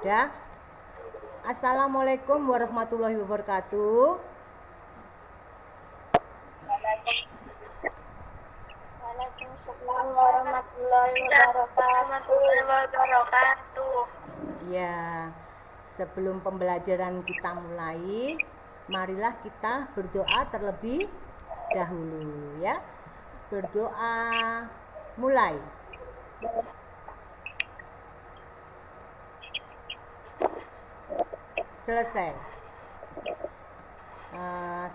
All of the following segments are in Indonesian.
Ya. Assalamualaikum warahmatullahi wabarakatuh. Waalaikumsalam warahmatullahi wabarakatuh. Ya, sebelum pembelajaran kita mulai, marilah kita berdoa terlebih dahulu ya. Berdoa mulai. Selesai.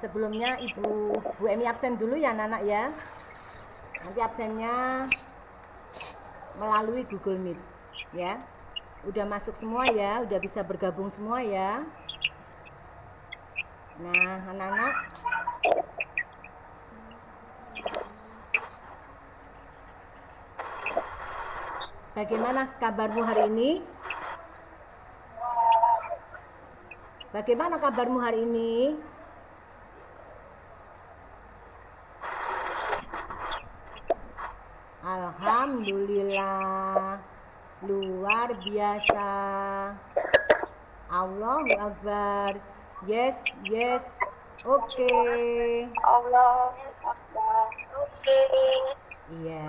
Sebelumnya Bu Emi absen dulu ya anak-anak ya. Nanti absennya melalui Google Meet ya. Udah masuk semua ya, udah bisa bergabung semua ya. Nah, anak-anak, bagaimana kabarmu hari ini? Bagaimana kabarmu hari ini? Alhamdulillah, luar biasa. Allahu Akbar. Yes, yes. Oke. Allahu Akbar. Oke. Iya.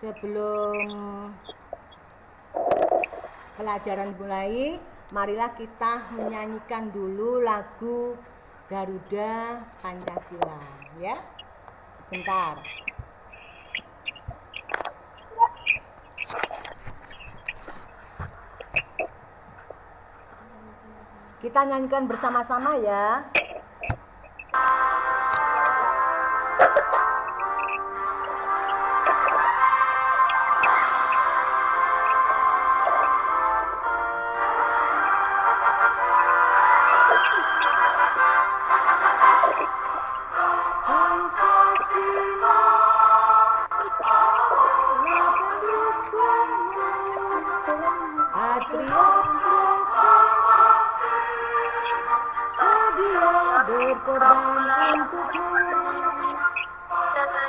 Sebelum pelajaran dimulai, marilah kita menyanyikan dulu lagu Garuda Pancasila ya. Bentar. Kita nyanyikan bersama-sama ya. Berkorban untukmu, rakyat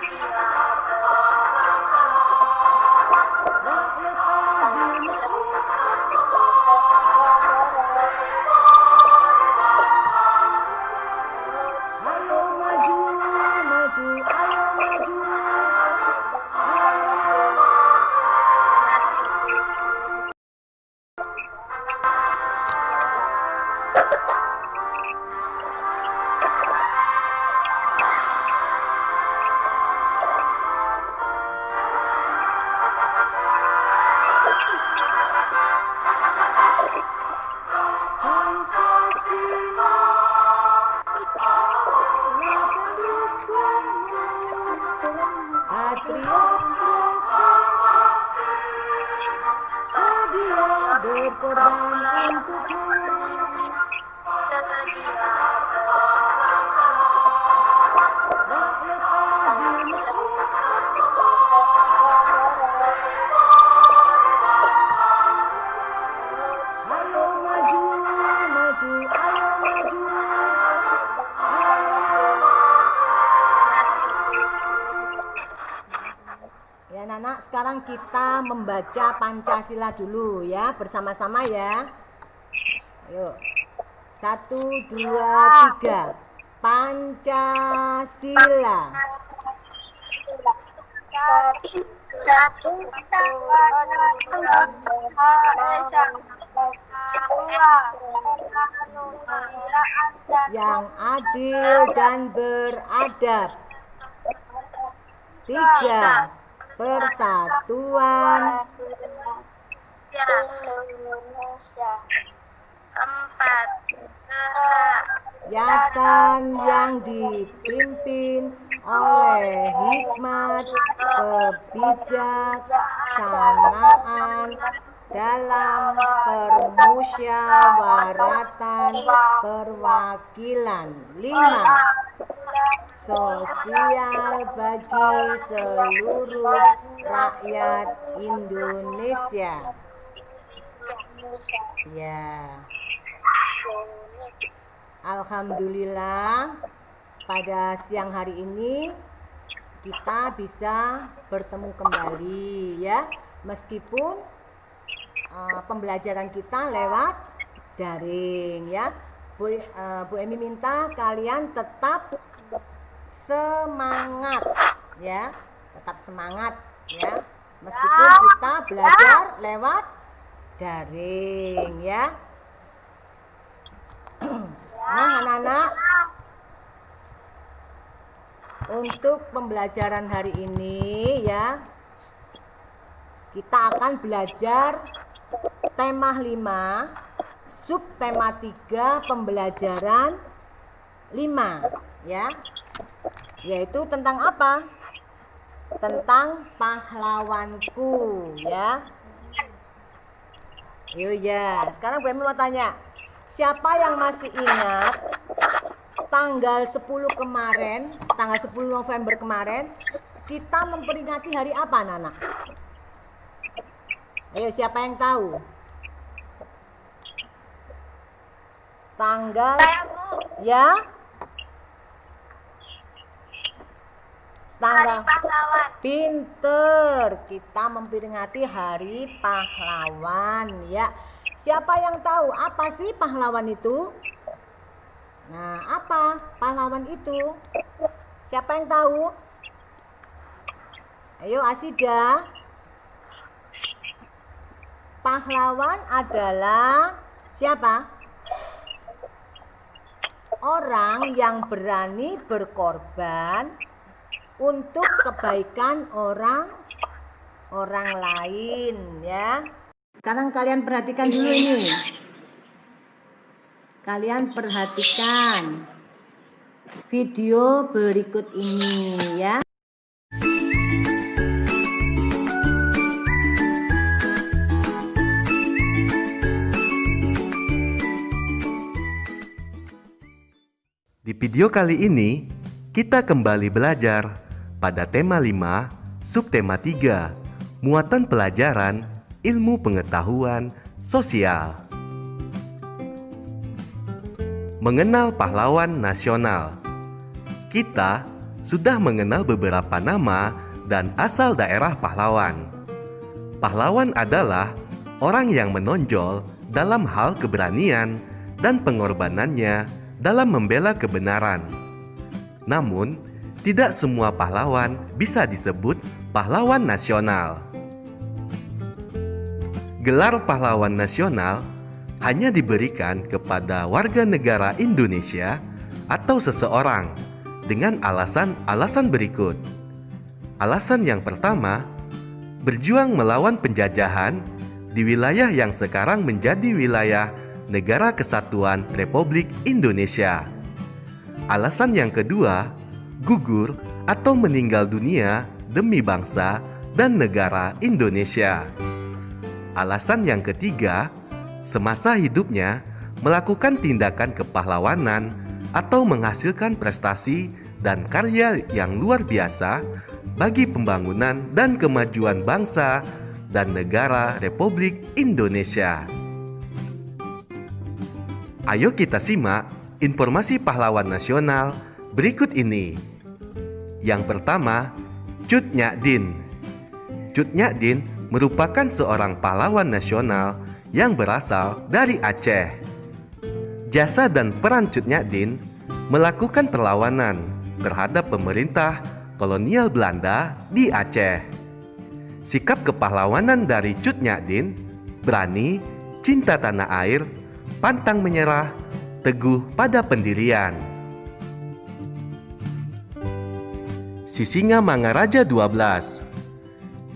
adil ayo maju, maju, ayo maju, Pancasila telah pendukungmu, patriot proklamasi, sedia berkorban untukmu, rakyat adil ayo maju, maju, ayo maju, ya anak-anak, sekarang kita membaca Pancasila dulu ya, bersama-sama ya. Yuk, 1, 2, 3. Pancasila. Yang adil dan beradab. 3. Persatuan Indonesia. 4. Rakyat yang dipimpin oleh hikmat kebijaksanaan dalam permusyawaratan perwakilan. 5. Sosial bagi seluruh rakyat Indonesia. Ya. Alhamdulillah, pada siang hari ini kita bisa bertemu kembali ya, meskipun pembelajaran kita lewat daring ya. Bu Emi minta kalian tetap semangat ya, tetap semangat ya, meskipun kita belajar lewat daring ya. Nah anak-anak, untuk pembelajaran hari ini ya, kita akan belajar tema 5, subtema 3, pembelajaran 5 ya. Yaitu tentang apa? Tentang pahlawanku ya. Yuk ya, sekarang Bu Emi mau tanya, siapa yang masih ingat tanggal 10 kemarin, tanggal 10 November kemarin, kita memperingati hari apa, anak-anak? Ayo, siapa yang tahu? Tanggal ya? Tanggal Hari Pahlawan. Pinter, kita memperingati Hari Pahlawan ya. Siapa yang tahu apa sih pahlawan itu? Nah, apa pahlawan itu? Siapa yang tahu? Ayo Asida. Pahlawan adalah siapa? Orang yang berani berkorban untuk kebaikan orang lain ya. Sekarang kalian perhatikan dulu ini. Kalian perhatikan video berikut ini ya. Di video kali ini, kita kembali belajar pada tema 5, subtema 3, muatan pelajaran ilmu pengetahuan sosial. Mengenal pahlawan nasional. Kita sudah mengenal beberapa nama dan asal daerah pahlawan. Pahlawan adalah orang yang menonjol dalam hal keberanian dan pengorbanannya dalam membela kebenaran. Namun, tidak semua pahlawan bisa disebut pahlawan nasional. Gelar pahlawan nasional hanya diberikan kepada warga negara Indonesia atau seseorang dengan alasan-alasan berikut. Alasan yang pertama, berjuang melawan penjajahan di wilayah yang sekarang menjadi wilayah Negara Kesatuan Republik Indonesia. Alasan yang kedua, gugur atau meninggal dunia demi bangsa dan negara Indonesia. Alasan yang ketiga, semasa hidupnya melakukan tindakan kepahlawanan atau menghasilkan prestasi dan karya yang luar biasa bagi pembangunan dan kemajuan bangsa dan negara Republik Indonesia. Ayo kita simak informasi pahlawan nasional berikut ini. Yang pertama, Cut Nyak Dien. Cut Nyak Dien merupakan seorang pahlawan nasional yang berasal dari Aceh. Jasa dan peran Cut Nyak Dien melakukan perlawanan terhadap pemerintah kolonial Belanda di Aceh. Sikap kepahlawanan dari Cut Nyak Dien berani, cinta tanah air, pantang menyerah, teguh pada pendirian. Sisingamangaraja 12.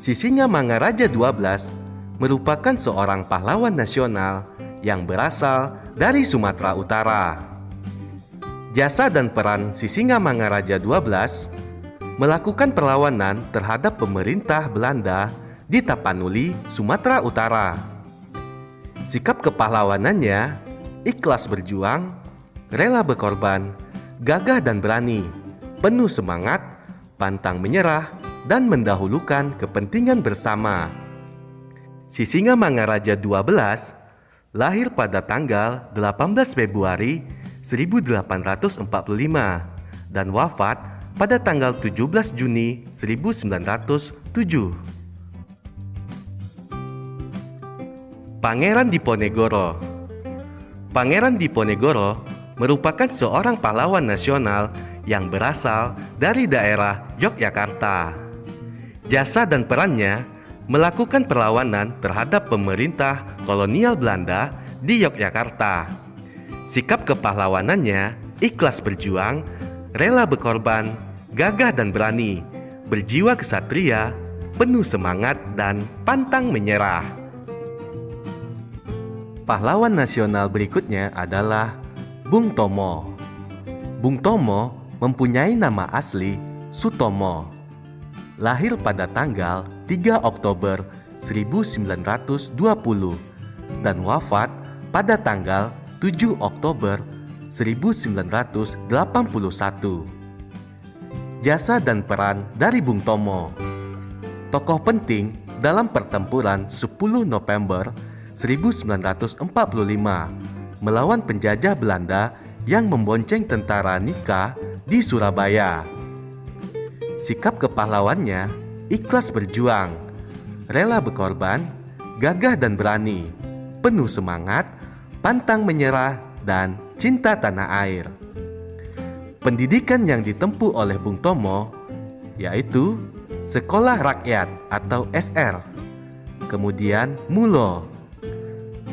Sisingamangaraja 12 merupakan seorang pahlawan nasional yang berasal dari Sumatera Utara. Jasa dan peran Sisingamangaraja 12 melakukan perlawanan terhadap pemerintah Belanda di Tapanuli, Sumatera Utara. Sikap kepahlawanannya ikhlas berjuang, rela berkorban, gagah dan berani, penuh semangat, pantang menyerah, dan mendahulukan kepentingan bersama. Sisingamangaraja 12 lahir pada tanggal 18 Februari 1845 dan wafat pada tanggal 17 Juni 1907. Pangeran Diponegoro. Pangeran Diponegoro merupakan seorang pahlawan nasional yang berasal dari daerah Yogyakarta. Jasa dan perannya melakukan perlawanan terhadap pemerintah kolonial Belanda di Yogyakarta. Sikap kepahlawanannya ikhlas berjuang, rela berkorban, gagah dan berani, berjiwa kesatria, penuh semangat dan pantang menyerah. Pahlawan nasional berikutnya adalah Bung Tomo. Bung Tomo mempunyai nama asli Sutomo. Lahir pada tanggal 3 Oktober 1920 dan wafat pada tanggal 7 Oktober 1981. Jasa dan peran dari Bung Tomo. Tokoh penting dalam pertempuran 10 November 1945 melawan penjajah Belanda yang membonceng tentara Nika di Surabaya. Sikap kepahlawannya ikhlas berjuang, rela berkorban, gagah dan berani, penuh semangat, pantang menyerah, dan cinta tanah air. Pendidikan yang ditempuh oleh Bung Tomo yaitu Sekolah Rakyat atau SR, kemudian MULO,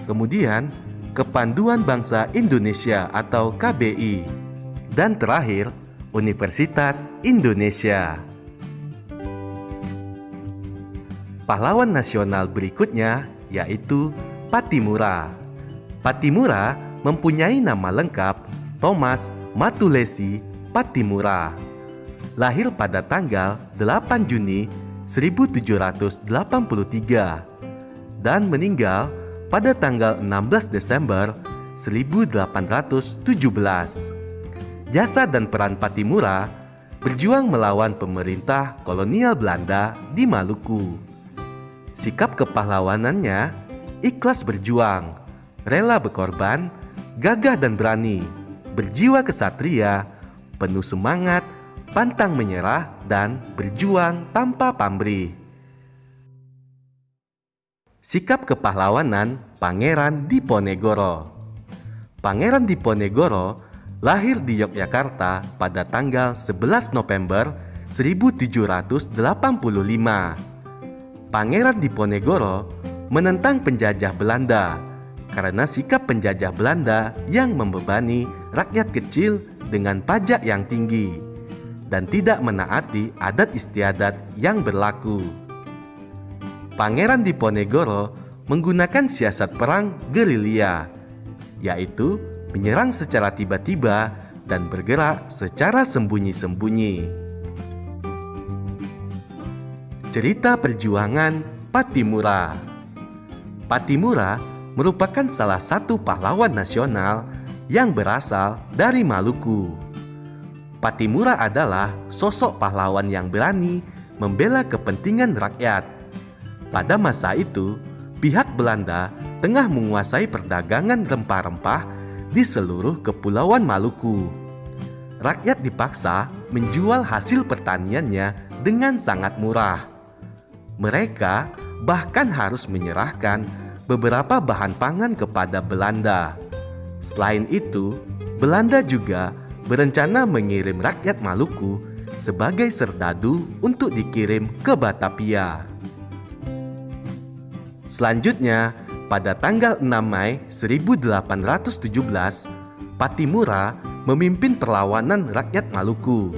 kemudian Kepanduan Bangsa Indonesia atau KBI, dan terakhir Universitas Indonesia. Pahlawan nasional berikutnya yaitu Pattimura. Pattimura mempunyai nama lengkap Thomas Matulesi Pattimura. Lahir pada tanggal 8 Juni 1783 dan meninggal pada tanggal 16 Desember 1817. Jasa dan peran Pattimura berjuang melawan pemerintah kolonial Belanda di Maluku. Sikap kepahlawanannya ikhlas berjuang, rela berkorban, gagah dan berani, berjiwa kesatria, penuh semangat, pantang menyerah, dan berjuang tanpa pamrih. Sikap kepahlawanan Pangeran Diponegoro. Pangeran Diponegoro lahir di Yogyakarta pada tanggal 11 November 1785. Pangeran Diponegoro menentang penjajah Belanda karena sikap penjajah Belanda yang membebani rakyat kecil dengan pajak yang tinggi dan tidak menaati adat istiadat yang berlaku. Pangeran Diponegoro menggunakan siasat perang gerilya, yaitu menyerang secara tiba-tiba dan bergerak secara sembunyi-sembunyi. Cerita perjuangan Pattimura. Pattimura merupakan salah satu pahlawan nasional yang berasal dari Maluku. Pattimura adalah sosok pahlawan yang berani membela kepentingan rakyat. Pada masa itu, pihak Belanda tengah menguasai perdagangan rempah-rempah di seluruh kepulauan Maluku. Rakyat dipaksa menjual hasil pertaniannya dengan sangat murah. Mereka bahkan harus menyerahkan beberapa bahan pangan kepada Belanda. Selain itu, Belanda juga berencana mengirim rakyat Maluku sebagai serdadu untuk dikirim ke Batavia. Selanjutnya, pada tanggal 6 Mei 1817, Pattimura memimpin perlawanan rakyat Maluku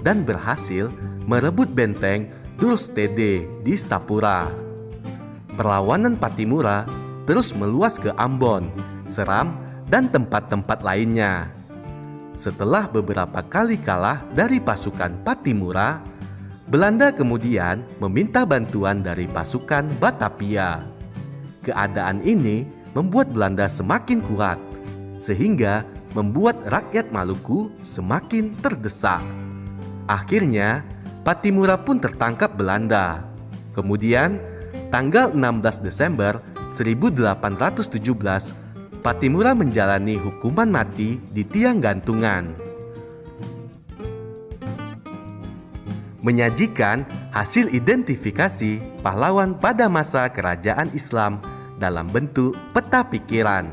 dan berhasil merebut benteng Dulstede di Sapura. Perlawanan Pattimura terus meluas ke Ambon, Seram, dan tempat-tempat lainnya. Setelah beberapa kali kalah dari pasukan Pattimura, Belanda kemudian meminta bantuan dari pasukan Batavia. Keadaan ini membuat Belanda semakin kuat, sehingga membuat rakyat Maluku semakin terdesak. Akhirnya, Pattimura pun tertangkap Belanda. Kemudian, tanggal 16 Desember 1817, Pattimura menjalani hukuman mati di tiang gantungan. Menyajikan hasil identifikasi pahlawan pada masa kerajaan Islam dalam bentuk peta pikiran.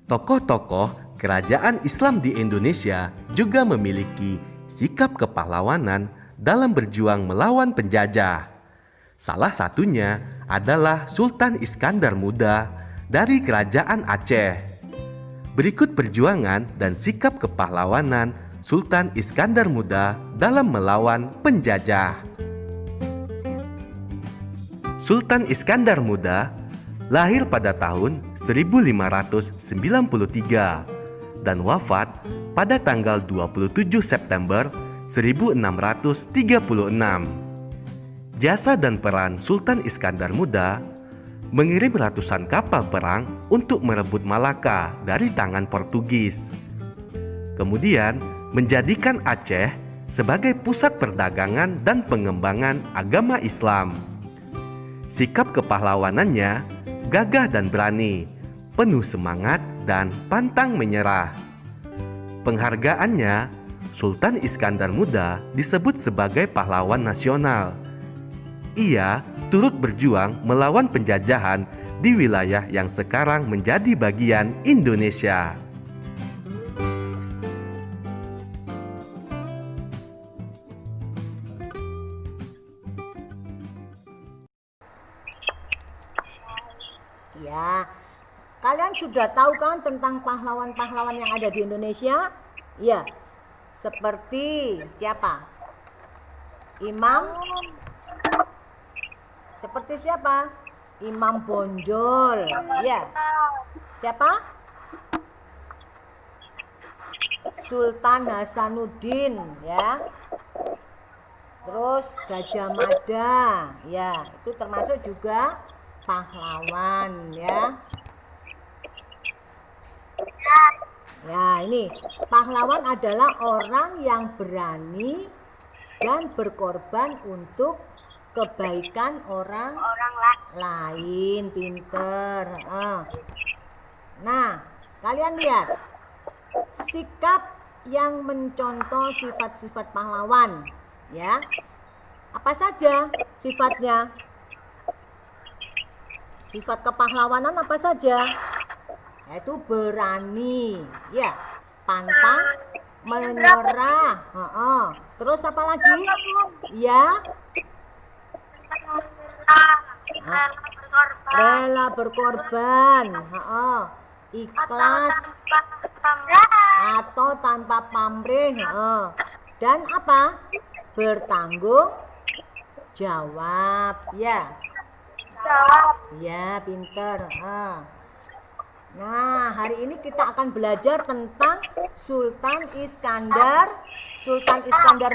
Tokoh-tokoh kerajaan Islam di Indonesia juga memiliki sikap kepahlawanan dalam berjuang melawan penjajah. Salah satunya adalah Sultan Iskandar Muda dari Kerajaan Aceh. Berikut perjuangan dan sikap kepahlawanan Sultan Iskandar Muda dalam melawan penjajah. Sultan Iskandar Muda lahir pada tahun 1593 dan wafat pada tanggal 27 September 1636. Jasa dan peran Sultan Iskandar Muda mengirim ratusan kapal perang untuk merebut Malaka dari tangan Portugis. Kemudian menjadikan Aceh sebagai pusat perdagangan dan pengembangan agama Islam. Sikap kepahlawanannya gagah dan berani, penuh semangat dan pantang menyerah. Penghargaannya, Sultan Iskandar Muda disebut sebagai pahlawan nasional. Ia turut berjuang melawan penjajahan di wilayah yang sekarang menjadi bagian Indonesia. Ya, kalian sudah tahu kan tentang pahlawan-pahlawan yang ada di Indonesia? Ya, seperti siapa? Imam? Seperti siapa? Imam Bonjol. Ya. Siapa? Sultan Hasanuddin, ya. Terus Gajah Mada, ya, itu termasuk juga pahlawan, ya. Ya, ini pahlawan adalah orang yang berani dan berkorban untuk kebaikan orang lain. Pinter. Nah, kalian lihat sikap yang mencontoh sifat-sifat pahlawan, ya. Apa saja sifatnya? Sifat kepahlawanan apa saja? Yaitu berani, ya, pantang menyerah. Terus apa lagi? Ya, rela berkorban, ikhlas atau tanpa pamrih, dan apa? Bertanggung jawab, ya. Ya, pinter. Nah, hari ini kita akan belajar tentang Sultan Iskandar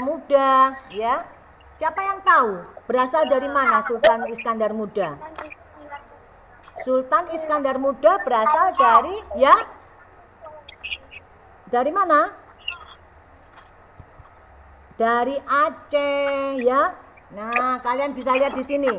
Muda, ya. Siapa yang tahu berasal dari mana Sultan Iskandar Muda? Sultan Iskandar Muda berasal dari, ya, dari mana? Dari Aceh, ya. Nah, kalian bisa lihat di sini,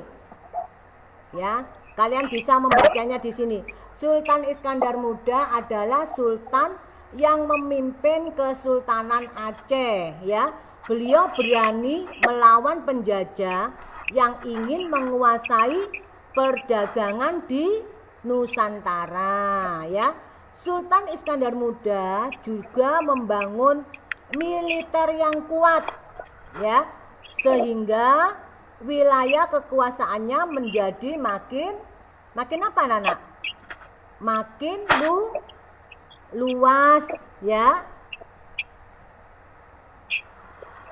ya. Kalian bisa membacanya di sini. Sultan Iskandar Muda adalah sultan yang memimpin Kesultanan Aceh, ya. Beliau berani melawan penjajah yang ingin menguasai perdagangan di Nusantara, ya. Sultan Iskandar Muda juga membangun militer yang kuat, ya, sehingga wilayah kekuasaannya menjadi makin apa, Nana? Makin luas, ya.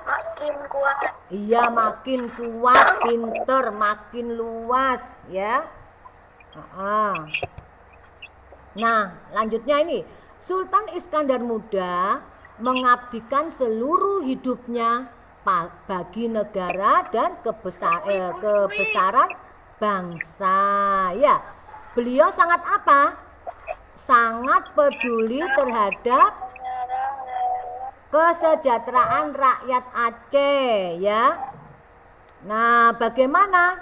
Makin kuat. Iya, makin kuat, pinter, makin luas, ya. Nah, lanjutnya ini, Sultan Iskandar Muda mengabdikan seluruh hidupnya bagi negara dan kebesaran bangsa, ya. Beliau sangat apa? Sangat peduli terhadap kesejahteraan rakyat Aceh, ya. Nah, bagaimana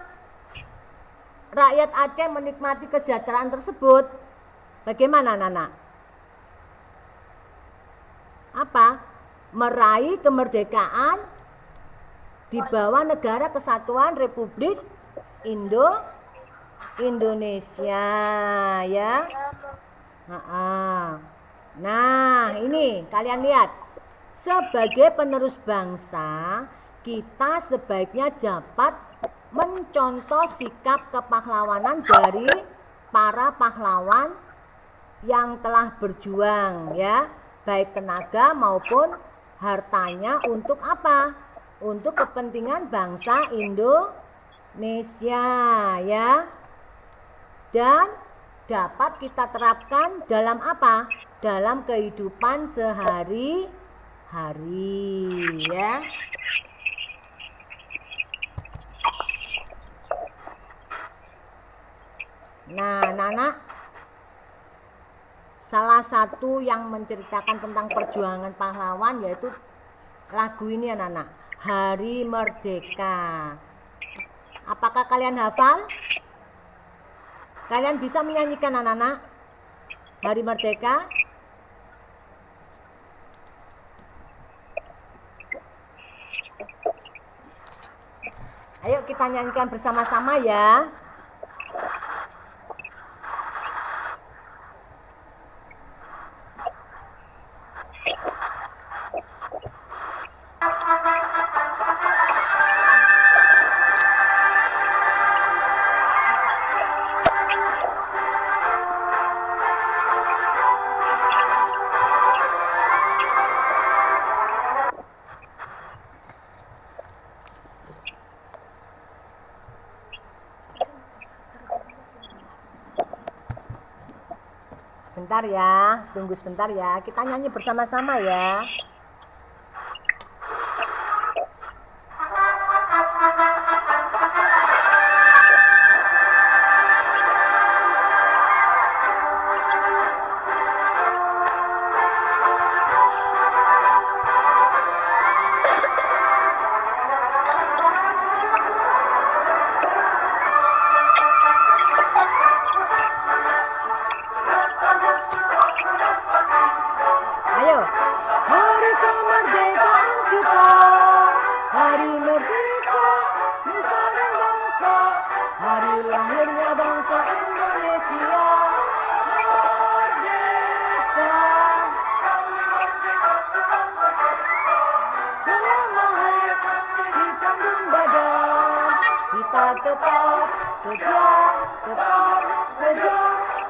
rakyat Aceh menikmati kesejahteraan tersebut? Bagaimana, Nana? Apa? Meraih kemerdekaan di bawah Negara Kesatuan Republik Indonesia ya. Nah, ini kalian lihat. Sebagai penerus bangsa, kita sebaiknya dapat mencontoh sikap kepahlawanan dari para pahlawan yang telah berjuang ya, baik tenaga maupun hartanya untuk apa? Untuk kepentingan bangsa Indonesia ya. Dan dapat kita terapkan dalam apa? Dalam kehidupan sehari-hari ya. Nah, anak-anak, salah satu yang menceritakan tentang perjuangan pahlawan yaitu lagu ini anak-anak, Hari Merdeka. Apakah kalian hafal? Kalian bisa menyanyikan anak-anak Hari Merdeka? Ayo kita nyanyikan bersama-sama ya. Sebentar ya, tunggu sebentar ya. Kita nyanyi bersama-sama ya. Ayo, hari kemerdekaan kita, hari merdeka, nusa dan bangsa, hari lahirnya bangsa Indonesia. Merdeka, selama hayat di kandung badan, kita tetap sedia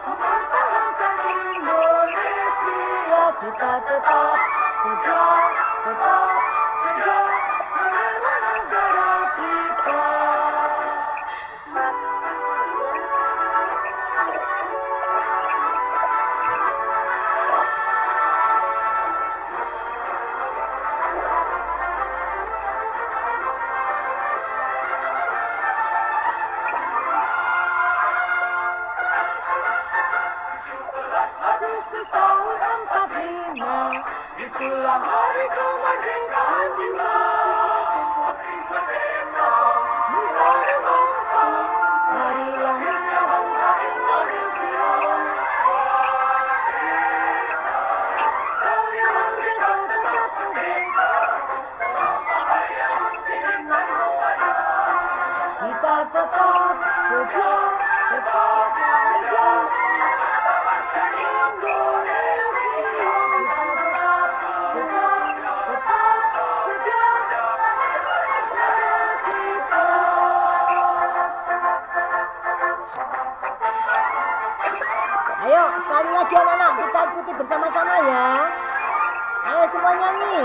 mempertahankan Indonesia. Kita tetap sedia membela negara kita. Agustus tahun 45, itulah hari kemerdekaan kita. Nusa dan bangsa, hari lahirnya bangsa Indonesia. Sekali merdeka tetap merdeka, kita tetap sedia Ayo, sekali lagi anak-anak, kita ikuti bersama-sama ya. Ayo semua nyanyi.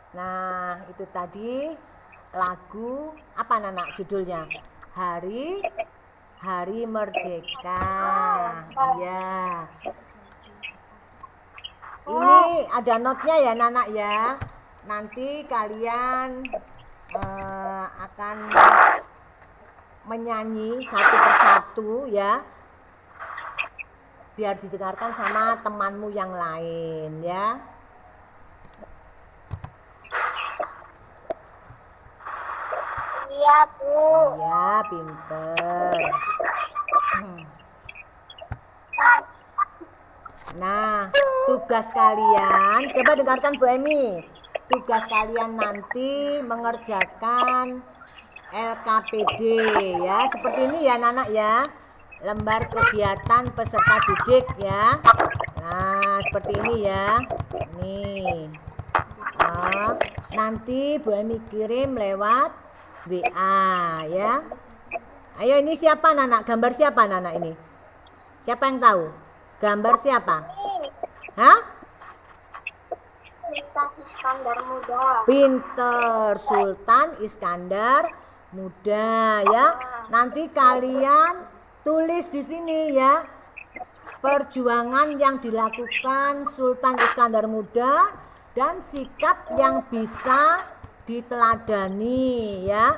Nah, itu tadi lagu apa anak judulnya? Hari Hari Merdeka. Iya. Ini ada notnya ya Nana ya. Nanti kalian akan menyanyi satu persatu ya. Biar didengarkan sama temanmu yang lain ya. Iya, Bu. Iya, pinter. Nah, tugas kalian, coba dengarkan Bu Emi. Tugas kalian nanti mengerjakan LKPD ya, seperti ini ya Nana ya. Lembar kegiatan peserta didik ya. Nah, seperti ini ya. Nih. Nah, nanti Bu Emi kirim lewat WA ya. Ayo, ini siapa Nana? Gambar siapa Nana ini? Siapa yang tahu? Gambar siapa? Hah? Sultan Iskandar Muda. Pinter, Sultan Iskandar Muda ya. Nanti kalian tulis di sini ya. Perjuangan yang dilakukan Sultan Iskandar Muda dan sikap yang bisa diteladani ya.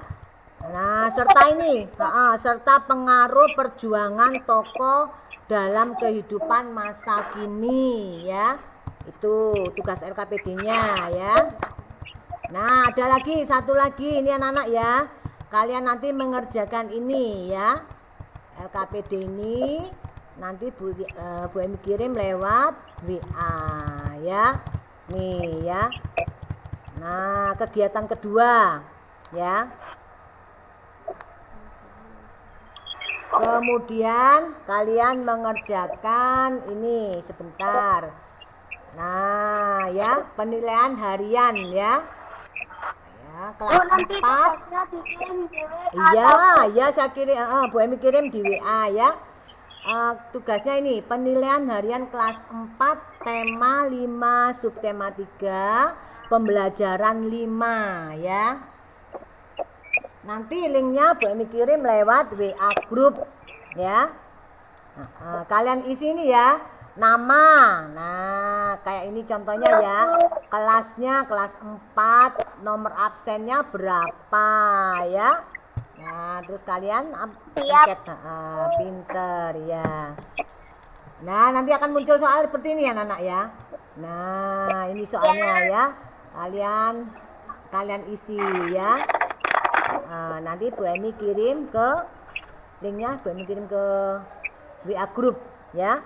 Nah, serta ini, serta pengaruh perjuangan tokoh dalam kehidupan masa kini ya. Itu tugas LKPD-nya ya. Nah, ada lagi satu lagi ini anak-anak ya. Kalian nanti mengerjakan ini ya. LKPD ini nanti Bu Emi kirim lewat WA ya. Nih ya. Nah, kegiatan kedua ya. Kemudian kalian mengerjakan ini sebentar. Nah, ya, penilaian harian ya. Ya, kelas 4. Iya, saya kirim, Bu Emi kirim di WA ya. Tugasnya ini penilaian harian kelas 4 tema 5 subtema 3 pembelajaran 5 ya. Nanti linknya Bu Emi kirim lewat WA grup ya. Kalian isi ini ya, nama. Nah, kayak ini contohnya ya. Kelasnya kelas 4, nomor absennya berapa ya. Nah, terus kalian pencet, pinter ya. Nah, nanti akan muncul soal seperti ini ya anak ya. Nah, ini soalnya ya. Kalian isi ya. Nanti Bu Emi kirim ke linknya, Bu Emi kirim ke WA grup ya.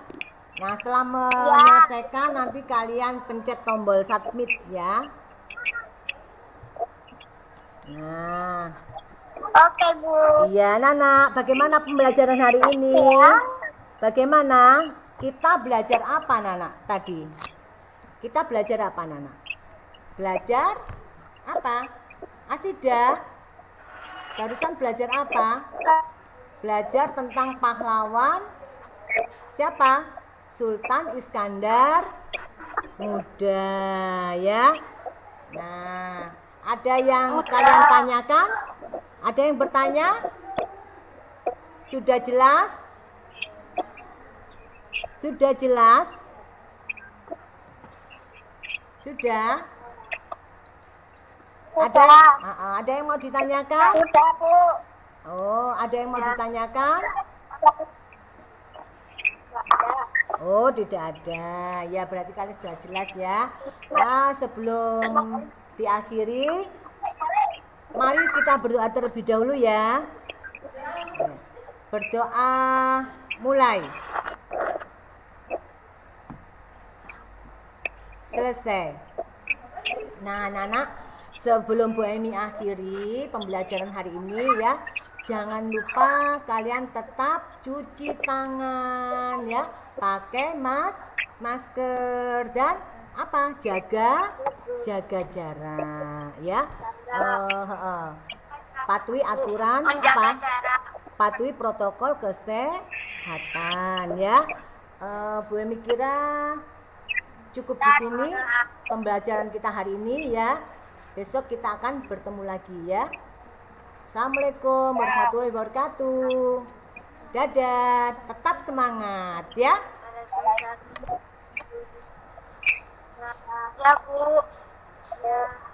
Nah, setelah menyelesaikan nanti kalian pencet tombol submit ya. Nah, Oke, Bu. iya Nana, bagaimana pembelajaran hari ini? Bagaimana? Kita belajar apa Nana tadi? Kita belajar apa Nana? Belajar apa? Asidah. Barusan belajar apa? Belajar tentang pahlawan siapa? Sultan Iskandar Muda ya. Nah, ada yang kalian tanyakan? Ada yang bertanya? Sudah jelas? Sudah jelas? Sudah? Ada yang mau ditanyakan? Sudah, Bu. Oh, ada yang mau ditanyakan? Nggak ada. Oh, tidak ada. Ya, berarti kalian sudah jelas ya. Nah, sebelum diakhiri, mari kita berdoa terlebih dahulu ya. Berdoa mulai. Selesai. Nah, anak-anak, sebelum Bu Emi akhiri pembelajaran hari ini ya, jangan lupa kalian tetap cuci tangan ya, pakai masker dan apa? Jaga jarak ya. Patuhi aturan apa? Patuhi protokol kesehatan ya. Bu Emi kira cukup di sini pembelajaran kita hari ini ya. Besok kita akan bertemu lagi ya. Assalamualaikum warahmatullahi wabarakatuh. Dadah, tetap semangat ya. Ya, Bu. Ya.